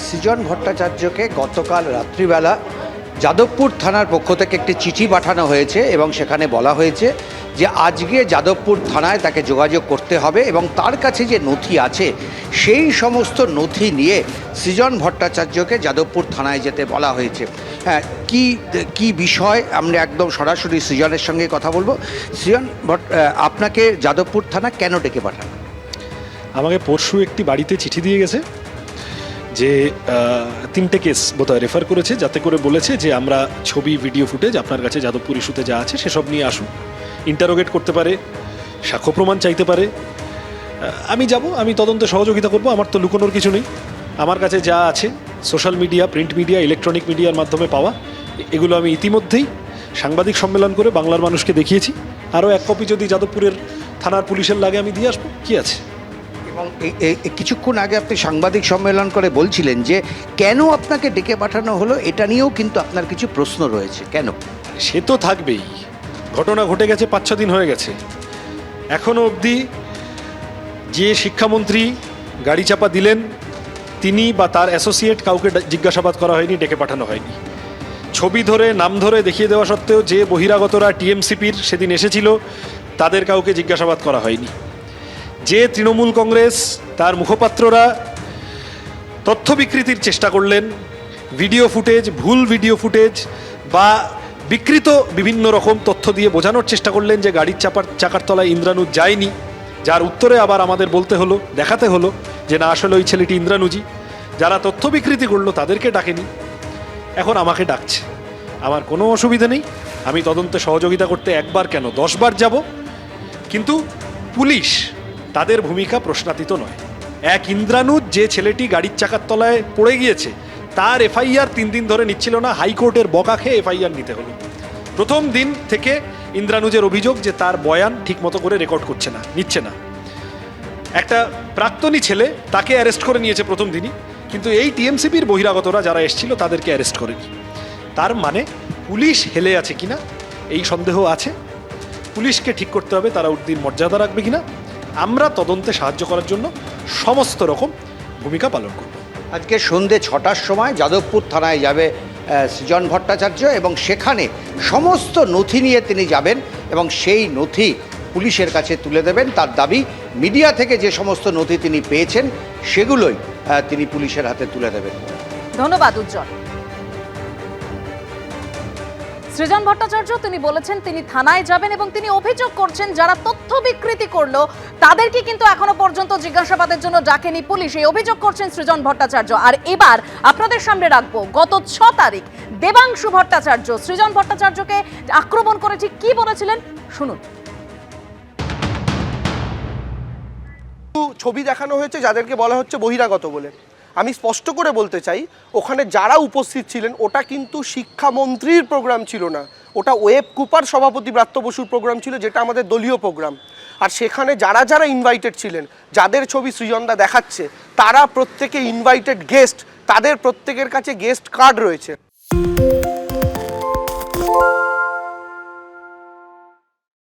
সৃজন ভট্টাচার্যকে গতকাল রাত্রিবেলা যাদবপুর থানার পক্ষ থেকে একটি চিঠি পাঠানো হয়েছে এবং সেখানে বলা হয়েছে যে আজকে যাদবপুর থানায় তাকে যোগাযোগ করতে হবে এবং তার কাছে যে নথি আছে সেই সমস্ত নথি নিয়ে সৃজন ভট্টাচার্যকে যাদবপুর থানায় যেতে বলা হয়েছে। হ্যাঁ, কি বিষয় আমরা একদম সরাসরি সৃজনের সঙ্গে কথা বলবো। সৃজন আপনাকে যাদবপুর থানা কেন ডেকে পাঠানো? আমাকে পরশু একটি বাড়িতে চিঠি দিয়ে গেছে যে 3টে কেস বোধহয় রেফার করেছে, যাতে করে বলেছে যে আমরা ছবি ভিডিও ফুটেজ আপনার কাছে যাদবপুর ইস্যুতে যা আছে সেসব নিয়ে আসুন, ইন্টারোগেট করতে পারে, সাক্ষ্য প্রমাণ চাইতে পারে। আমি যাব, আমি তদন্তে সহযোগিতা করব। আমার তো লুকোনোর কিছু নেই। আমার কাছে যা আছে social media, print media, electronic মিডিয়ার মাধ্যমে পাওয়া, এগুলো আমি ইতিমধ্যেই সাংবাদিক সম্মেলন করে বাংলার মানুষকে দেখিয়েছি। আরও 1 কপি যদি যাদবপুরের থানার পুলিশের লাগে আমি দিয়ে আসবো, কী আছে। এবং কিছুক্ষণ আগে আপনি সাংবাদিক সম্মেলন করে বলছিলেন যে কেন আপনাকে ডেকে পাঠানো হলো, এটা নিয়েও কিন্তু আপনার কিছু প্রশ্ন রয়েছে। কেন? সে তো থাকবেই। ঘটনা ঘটে গেছে, 5-6 দিন হয়ে গেছে। এখনও অবধি যে শিক্ষামন্ত্রী গাড়ি চাপা দিলেন তিনি বা তার অ্যাসোসিয়েট কাউকে জিজ্ঞাসাবাদ করা হয়নি, ডেকে পাঠানো হয়নি। ছবি ধরে নাম ধরে দেখিয়ে দেওয়া সত্ত্বেও যে বহিরাগতরা টিএমসিপির সেদিন এসেছিল তাদের কাউকে জিজ্ঞাসাবাদ করা হয়নি। যে তৃণমূল কংগ্রেস তার মুখপাত্ররা তথ্য বিকৃতির চেষ্টা করলেন, ভিডিও ফুটেজ, ভুল ভিডিও ফুটেজ বা বিকৃত বিভিন্ন রকম তথ্য দিয়ে বোঝানোর চেষ্টা করলেন যে গাড়ির চাকার তলায় ইন্দ্রানুজ যায়নি, যার উত্তরে আবার আমাদের বলতে হলো, দেখাতে হলো যে না, আসলে ওই ছেলেটি ইন্দ্রানুজি। যারা তথ্য বিকৃতি করলো তাদেরকে ডাকেনি, এখন আমাকে ডাকছে। আমার কোনো অসুবিধা নেই, আমি তদন্তে সহযোগিতা করতে 1বার কেন 10 বার যাব। কিন্তু পুলিশ, তাদের ভূমিকা প্রশ্নাতীত নয়। এক ইন্দ্রানুজ, যে ছেলেটি গাড়ির চাকার তলায় পড়ে গিয়েছে, তার এফআইআর 3 দিন ধরে নিচ্ছিল না, হাইকোর্টের বকা খেয়ে এফআইআর নিতে হলো। প্রথম দিন থেকে ইন্দ্রানুজের অভিযোগ যে তার বয়ান ঠিক মতো করে রেকর্ড নিচ্ছে না। একটা প্রাক্তনী ছেলে, তাকে অ্যারেস্ট করে নিয়েছে প্রথম দিনই, কিন্তু এই টিএমসিপির বহিরাগতরা যারা এসেছিল তাদেরকে অ্যারেস্ট করেনি। তার মানে পুলিশ হেলে আছে কিনা এই সন্দেহ আছে। পুলিশকে ঠিক করতে হবে তারা উদ্দিন মর্যাদা রাখবে কিনা। আমরা তদন্তে সাহায্য করার জন্য সমস্ত রকম ভূমিকা পালন করব। আজকে সন্ধ্যে 6টার সময় যাদবপুর থানায় যাবে সৃজন ভট্টাচার্য এবং সেখানে সমস্ত নথি নিয়ে তিনি যাবেন এবং সেই নথি পুলিশের কাছে তুলে দেবেন। তার দাবি, মিডিয়া থেকে যে সমস্ত নথি তিনি পেয়েছেন সেগুলোই তিনি পুলিশের হাতে তুলে দেবেন। ধন্যবাদ উজ্জ্বল। সৃজন ভট্টাচার্য তিনি বলেছেন তিনি থানায় যাবেন এবং তিনি অভিযোগ করছেন যারা তথ্য বিকৃতি করলো তাদেরকে কিন্তু এখনো পর্যন্ত জিজ্ঞাসাবাদের জন্য ডাকেনি পুলিশ, এই অভিযোগ করছেন সৃজন ভট্টাচার্য। আর এবার আপনাদের সামনে রাখবো গত 6 তারিখ দেবাংশু ভট্টাচার্য সৃজন ভট্টাচার্যকে আক্রমণ করে ঠিক কি বলেছিলেন শুনুন। ছবি দেখানো হয়েছে যাদেরকে বলা হচ্ছে বহিরাগত বলে। আমি স্পষ্ট করে বলতে চাই, ওখানে যারা উপস্থিত ছিলেন ওটা কিন্তু শিক্ষামন্ত্রীর প্রোগ্রাম ছিল না, ওটা ওয়েব কুপার সভাপতি ব্রাত্য বসুর প্রোগ্রাম ছিল, যেটা আমাদের দলীয় প্রোগ্রাম। আর সেখানে যারা যারা ইনভাইটেড ছিলেন, যাদের ছবি সৃজনদা দেখাচ্ছে, তারা প্রত্যেকে ইনভাইটেড গেস্ট, তাদের প্রত্যেকের কাছে গেস্ট কার্ড রয়েছে।